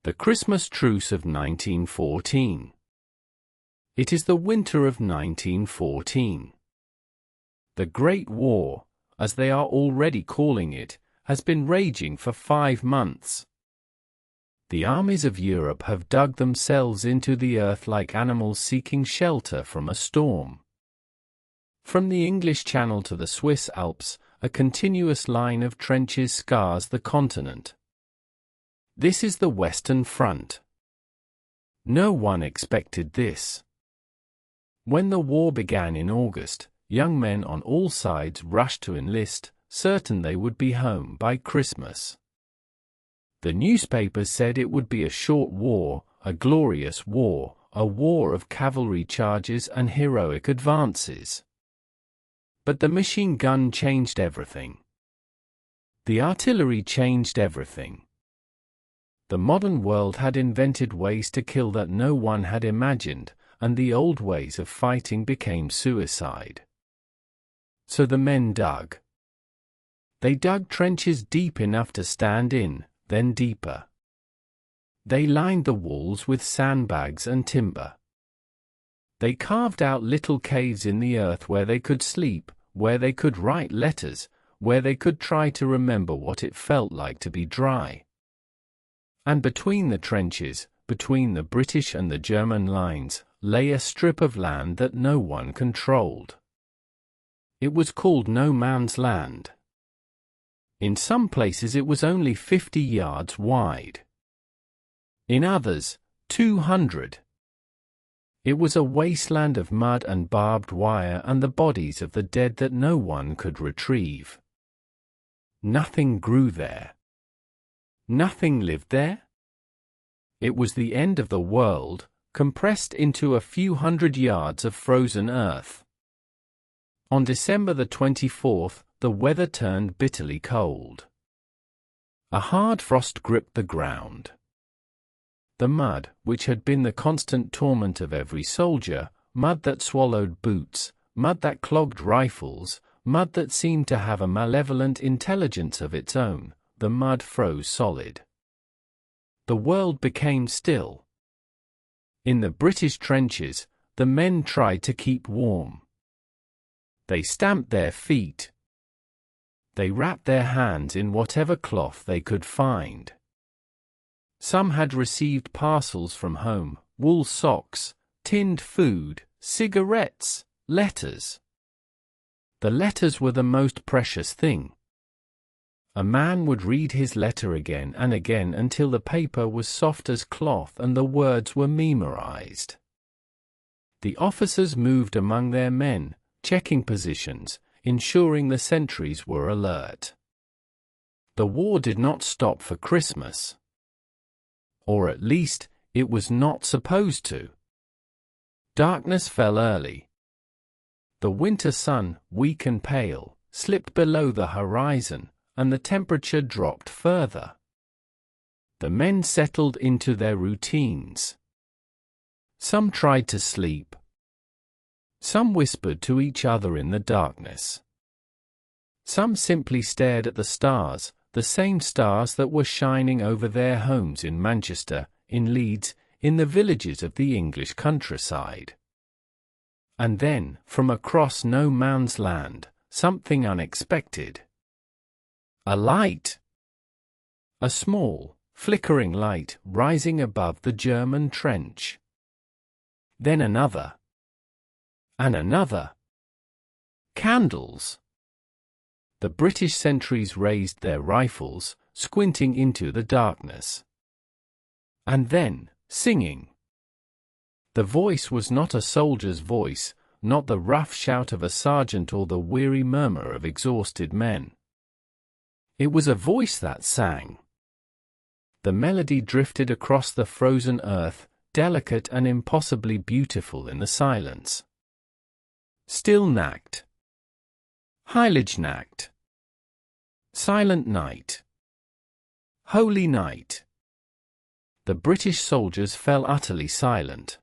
The Christmas Truce of 1914. It is the winter of 1914. The Great War, as they are already calling it, has been raging for 5 months. The armies of Europe have dug themselves into the earth like animals seeking shelter from a storm. From the English Channel to the Swiss Alps, a continuous line of trenches scars the continent. This is the Western Front. No one expected this. When the war began in August, young men on all sides rushed to enlist, certain they would be home by Christmas. The newspapers said it would be a short war, a glorious war, a war of cavalry charges and heroic advances. But the machine gun changed everything. The artillery changed everything. The modern world had invented ways to kill that no one had imagined, and the old ways of fighting became suicide. So the men dug. They dug trenches deep enough to stand in, then deeper. They lined the walls with sandbags and timber. They carved out little caves in the earth where they could sleep, where they could write letters, where they could try to remember what it felt like to be dry. And between the trenches, between the British and the German lines, lay a strip of land that no one controlled. It was called no man's land. In some places it was only 50 yards wide. In others, 200. It was a wasteland of mud and barbed wire and the bodies of the dead that no one could retrieve. Nothing grew there. Nothing lived there? It was the end of the world, compressed into a few hundred yards of frozen earth. On December the 24th, the weather turned bitterly cold. A hard frost gripped the ground. The mud, which had been the constant torment of every soldier, mud that swallowed boots, mud that clogged rifles, mud that seemed to have a malevolent intelligence of its own, the mud froze solid. The world became still. In the British trenches, the men tried to keep warm. They stamped their feet. They wrapped their hands in whatever cloth they could find. Some had received parcels from home, wool socks, tinned food, cigarettes, letters. The letters were the most precious thing. A man would read his letter again and again until the paper was soft as cloth and the words were memorized. The officers moved among their men, checking positions, ensuring the sentries were alert. The war did not stop for Christmas. Or at least, it was not supposed to. Darkness fell early. The winter sun, weak and pale, slipped below the horizon, and the temperature dropped further. The men settled into their routines. Some tried to sleep. Some whispered to each other in the darkness. Some simply stared at the stars, the same stars that were shining over their homes in Manchester, in Leeds, in the villages of the English countryside. And then, from across no man's land, something unexpected. A light. A small, flickering light rising above the German trench. Then another. And another. Candles. The British sentries raised their rifles, squinting into the darkness. And then, singing. The voice was not a soldier's voice, not the rough shout of a sergeant or the weary murmur of exhausted men. It was a voice that sang. The melody drifted across the frozen earth, delicate and impossibly beautiful in the silence. Still Nacht. Heilige Nacht. Silent night. Holy night. The British soldiers fell utterly silent.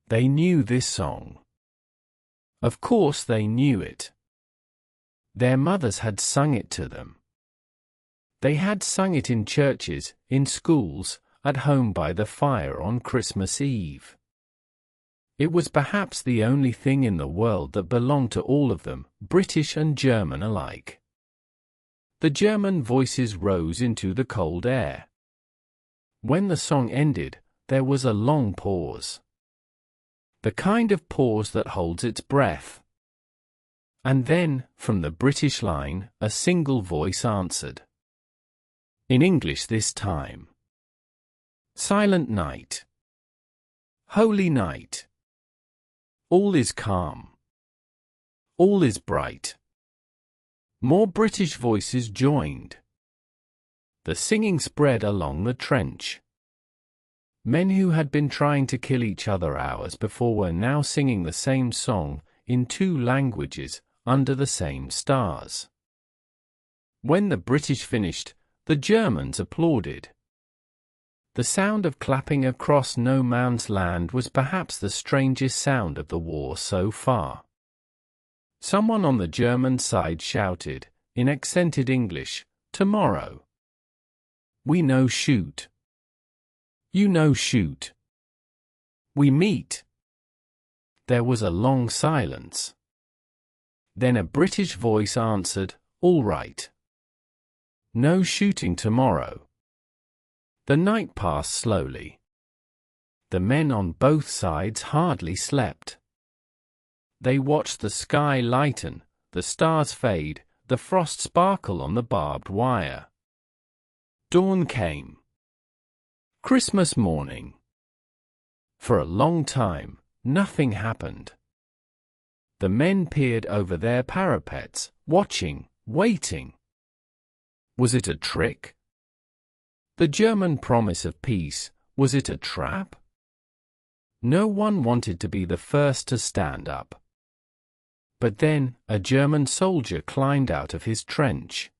They knew this song. Of course they knew it. Their mothers had sung it to them. They had sung it in churches, in schools, at home by the fire on Christmas Eve. It was perhaps the only thing in the world that belonged to all of them, British and German alike. The German voices rose into the cold air. When the song ended, there was a long pause. The kind of pause that holds its breath. And then, from the British line, a single voice answered. In English this time. Silent night. Holy night. All is calm. All is bright. More British voices joined. The singing spread along the trench. Men who had been trying to kill each other hours before were now singing the same song, in two languages, under the same stars. When the British finished, the Germans applauded. The sound of clapping across no man's land was perhaps the strangest sound of the war so far. Someone on the German side shouted, in accented English, "Tomorrow. We know shoot. You know shoot. We meet." There was a long silence. Then a British voice answered, "All right. No shooting tomorrow." The night passed slowly. The men on both sides hardly slept. They watched the sky lighten, the stars fade, the frost sparkle on the barbed wire. Dawn came. Christmas morning. For a long time, nothing happened. The men peered over their parapets, watching, waiting. Was it a trick? The German promise of peace, was it a trap? No one wanted to be the first to stand up. But then, a German soldier climbed out of his trench.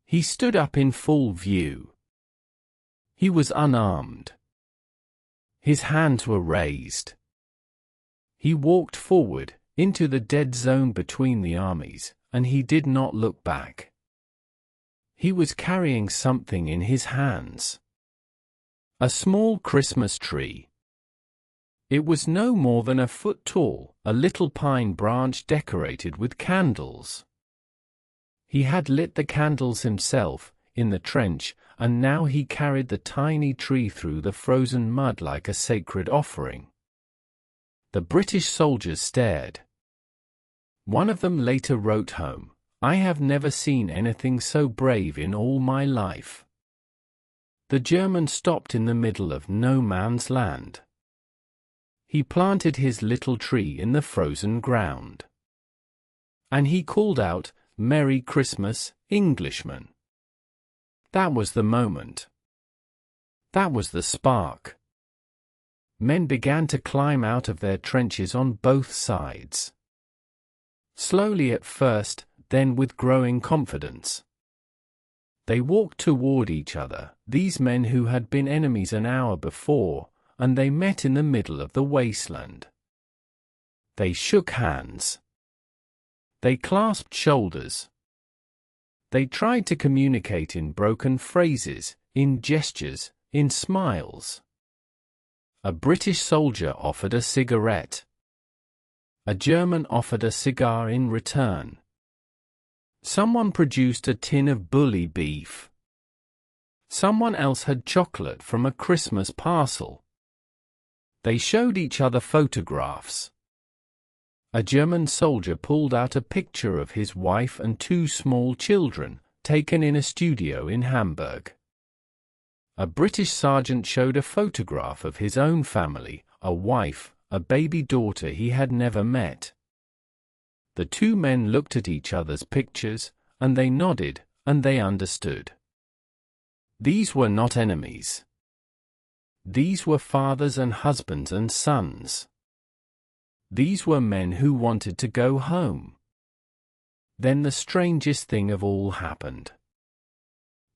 He stood up in full view. He was unarmed. His hands were raised. He walked forward, into the dead zone between the armies, and he did not look back. He was carrying something in his hands. A small Christmas tree. It was no more than a foot tall, a little pine branch decorated with candles. He had lit the candles himself, in the trench, and now he carried the tiny tree through the frozen mud like a sacred offering. The British soldiers stared. One of them later wrote home, "I have never seen anything so brave in all my life." The German stopped in the middle of no man's land. He planted his little tree in the frozen ground. And he called out, "Merry Christmas, Englishmen." That was the moment. That was the spark. Men began to climb out of their trenches on both sides. Slowly at first, then with growing confidence. They walked toward each other, these men who had been enemies an hour before, and they met in the middle of the wasteland. They shook hands. They clasped shoulders. They tried to communicate in broken phrases, in gestures, in smiles. A British soldier offered a cigarette. A German offered a cigar in return. Someone produced a tin of bully beef. Someone else had chocolate from a Christmas parcel. They showed each other photographs. A German soldier pulled out a picture of his wife and two small children, taken in a studio in Hamburg. A British sergeant showed a photograph of his own family, a wife, a baby daughter he had never met. The two men looked at each other's pictures, and they nodded, and they understood. These were not enemies. These were fathers and husbands and sons. These were men who wanted to go home. Then the strangest thing of all happened.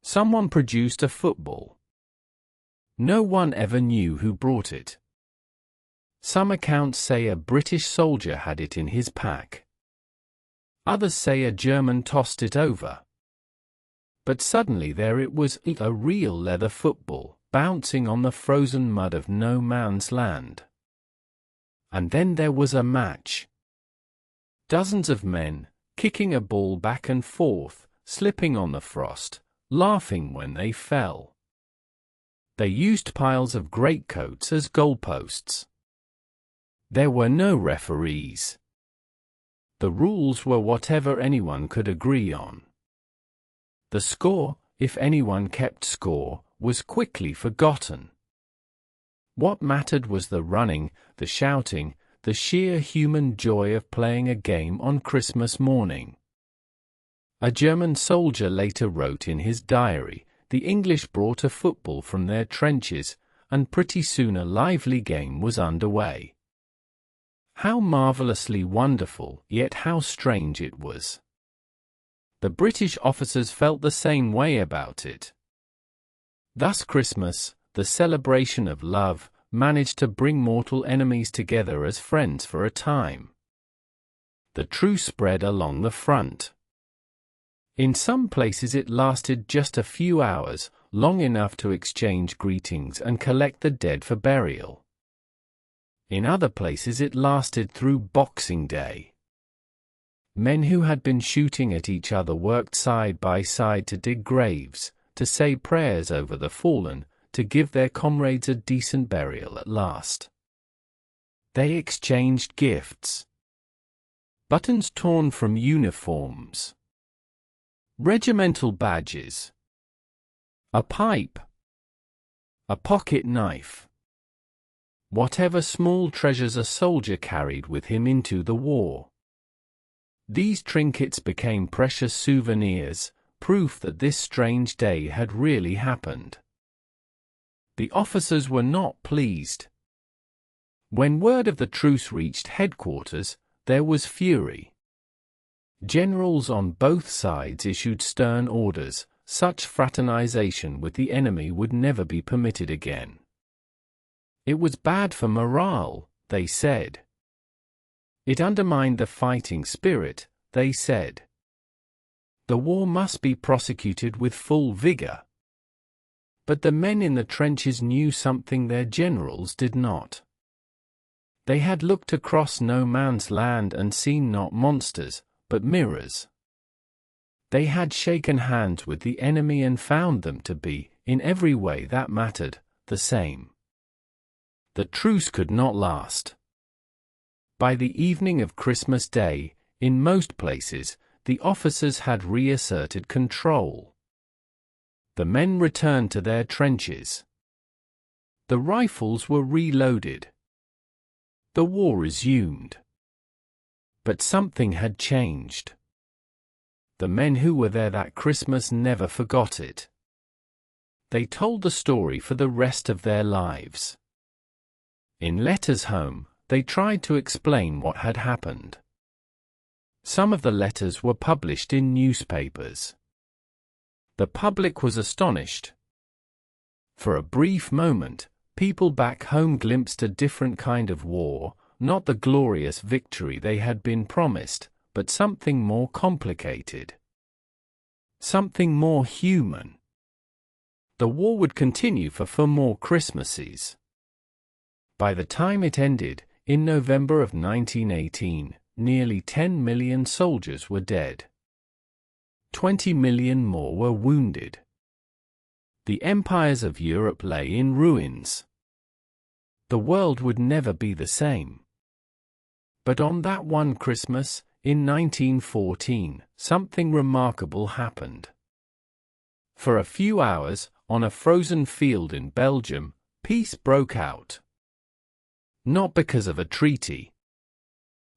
Someone produced a football. No one ever knew who brought it. Some accounts say a British soldier had it in his pack. Others say a German tossed it over. But suddenly there it was, a real leather football, bouncing on the frozen mud of no man's land. And then there was a match. Dozens of men, kicking a ball back and forth, slipping on the frost, laughing when they fell. They used piles of greatcoats as goalposts. There were no referees. The rules were whatever anyone could agree on. The score, if anyone kept score, was quickly forgotten. What mattered was the running, the shouting, the sheer human joy of playing a game on Christmas morning. A German soldier later wrote in his diary, "The English brought a football from their trenches, and pretty soon a lively game was underway." How marvelously wonderful, yet how strange it was. The British officers felt the same way about it. Thus Christmas, the celebration of love, managed to bring mortal enemies together as friends for a time. The truce spread along the front. In some places it lasted just a few hours, long enough to exchange greetings and collect the dead for burial. In other places it lasted through Boxing Day. Men who had been shooting at each other worked side by side to dig graves, to say prayers over the fallen, to give their comrades a decent burial at last. They exchanged gifts. Buttons torn from uniforms. Regimental badges. A pipe. A pocket knife. Whatever small treasures a soldier carried with him into the war. These trinkets became precious souvenirs, proof that this strange day had really happened. The officers were not pleased. When word of the truce reached headquarters, there was fury. Generals on both sides issued stern orders. Such fraternization with the enemy would never be permitted again. It was bad for morale, they said. It undermined the fighting spirit, they said. The war must be prosecuted with full vigor. But the men in the trenches knew something their generals did not. They had looked across no man's land and seen not monsters, but mirrors. They had shaken hands with the enemy and found them to be, in every way that mattered, the same. The truce could not last. By the evening of Christmas Day, in most places, the officers had reasserted control. The men returned to their trenches. The rifles were reloaded. The war resumed. But something had changed. The men who were there that Christmas never forgot it. They told the story for the rest of their lives. In letters home, they tried to explain what had happened. Some of the letters were published in newspapers. The public was astonished. For a brief moment, people back home glimpsed a different kind of war, not the glorious victory they had been promised, but something more complicated. Something more human. The war would continue for more Christmases. By the time it ended, in November of 1918, nearly 10 million soldiers were dead. 20 million more were wounded. The empires of Europe lay in ruins. The world would never be the same. But on that one Christmas, in 1914, something remarkable happened. For a few hours, on a frozen field in Belgium, peace broke out. Not because of a treaty.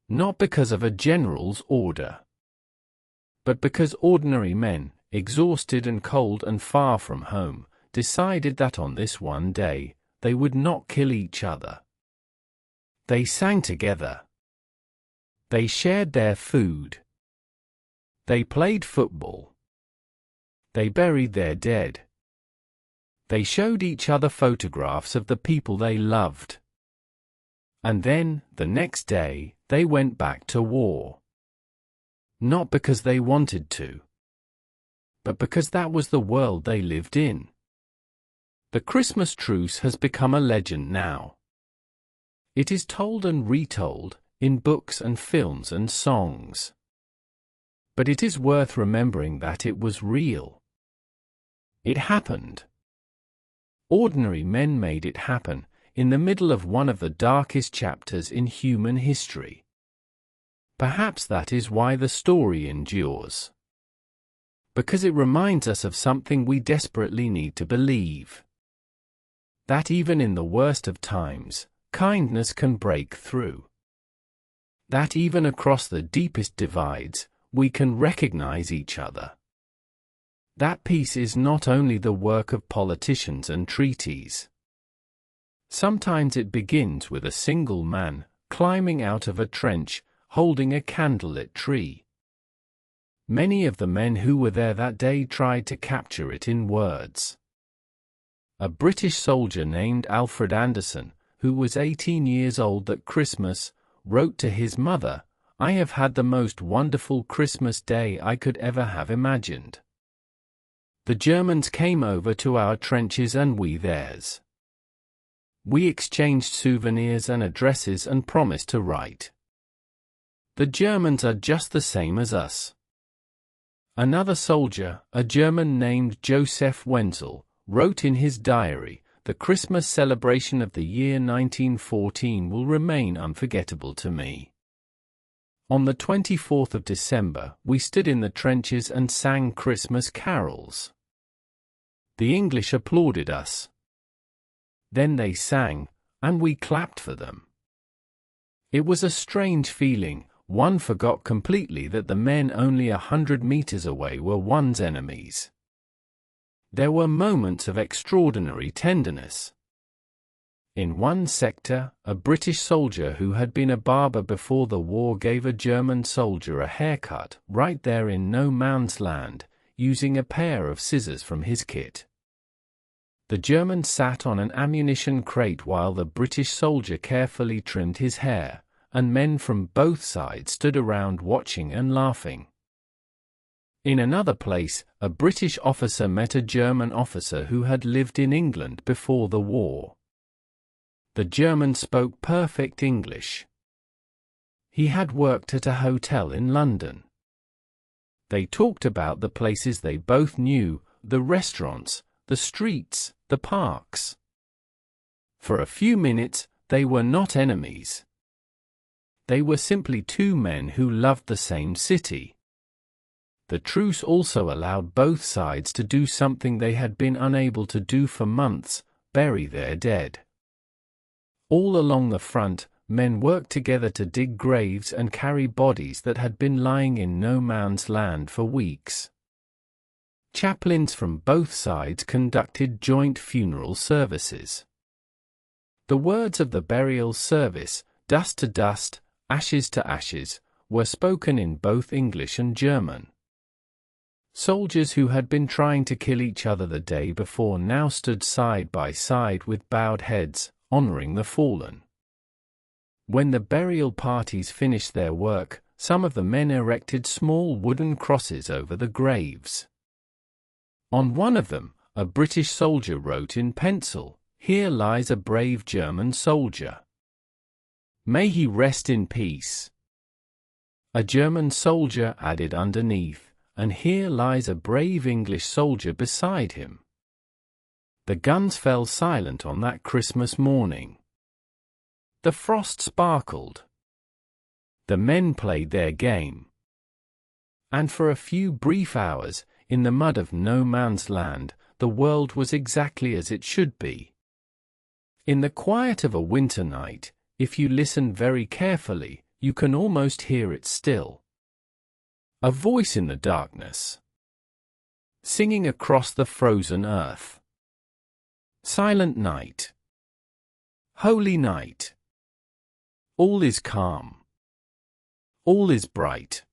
Not because of a general's order. But because ordinary men, exhausted and cold and far from home, decided that on this one day, they would not kill each other. They sang together. They shared their food. They played football. They buried their dead. They showed each other photographs of the people they loved. And then, the next day, they went back to war. Not because they wanted to, but because that was the world they lived in. The Christmas truce has become a legend now. It is told and retold, in books and films and songs. But it is worth remembering that it was real. It happened. Ordinary men made it happen, in the middle of one of the darkest chapters in human history. Perhaps that is why the story endures. Because it reminds us of something we desperately need to believe. That even in the worst of times, kindness can break through. That even across the deepest divides, we can recognize each other. That peace is not only the work of politicians and treaties. Sometimes it begins with a single man, climbing out of a trench, holding a candlelit tree. Many of the men who were there that day tried to capture it in words. A British soldier named Alfred Anderson, who was 18 years old that Christmas, wrote to his mother, "I have had the most wonderful Christmas day I could ever have imagined. The Germans came over to our trenches and we theirs. We exchanged souvenirs and addresses and promised to write. The Germans are just the same as us." Another soldier, a German named Joseph Wenzel, wrote in his diary, "The Christmas celebration of the year 1914 will remain unforgettable to me. On the 24th of December, we stood in the trenches and sang Christmas carols. The English applauded us. Then they sang, and we clapped for them. It was a strange feeling. One forgot completely that the men only 100 meters away were one's enemies. There were moments of extraordinary tenderness. In one sector, a British soldier who had been a barber before the war gave a German soldier a haircut right there in no man's land, using a pair of scissors from his kit. The German sat on an ammunition crate while the British soldier carefully trimmed his hair, and men from both sides stood around watching and laughing. In another place, a British officer met a German officer who had lived in England before the war. The German spoke perfect English. He had worked at a hotel in London. They talked about the places they both knew, the restaurants, the streets, the parks. For a few minutes, they were not enemies. They were simply two men who loved the same city. The truce also allowed both sides to do something they had been unable to do for months: bury their dead. All along the front, men worked together to dig graves and carry bodies that had been lying in no man's land for weeks. Chaplains from both sides conducted joint funeral services. The words of the burial service, "Dust to dust, ashes to ashes," were spoken in both English and German. Soldiers who had been trying to kill each other the day before now stood side by side with bowed heads, honoring the fallen. When the burial parties finished their work, some of the men erected small wooden crosses over the graves. On one of them, a British soldier wrote in pencil, "Here lies a brave German soldier. May he rest in peace." A German soldier added underneath, "And here lies a brave English soldier beside him." The guns fell silent on that Christmas morning. The frost sparkled. The men played their game. And for a few brief hours, in the mud of no man's land, the world was exactly as it should be. In the quiet of a winter night, if you listen very carefully, you can almost hear it still. A voice in the darkness, singing across the frozen earth. Silent night. Holy night. All is calm. All is bright.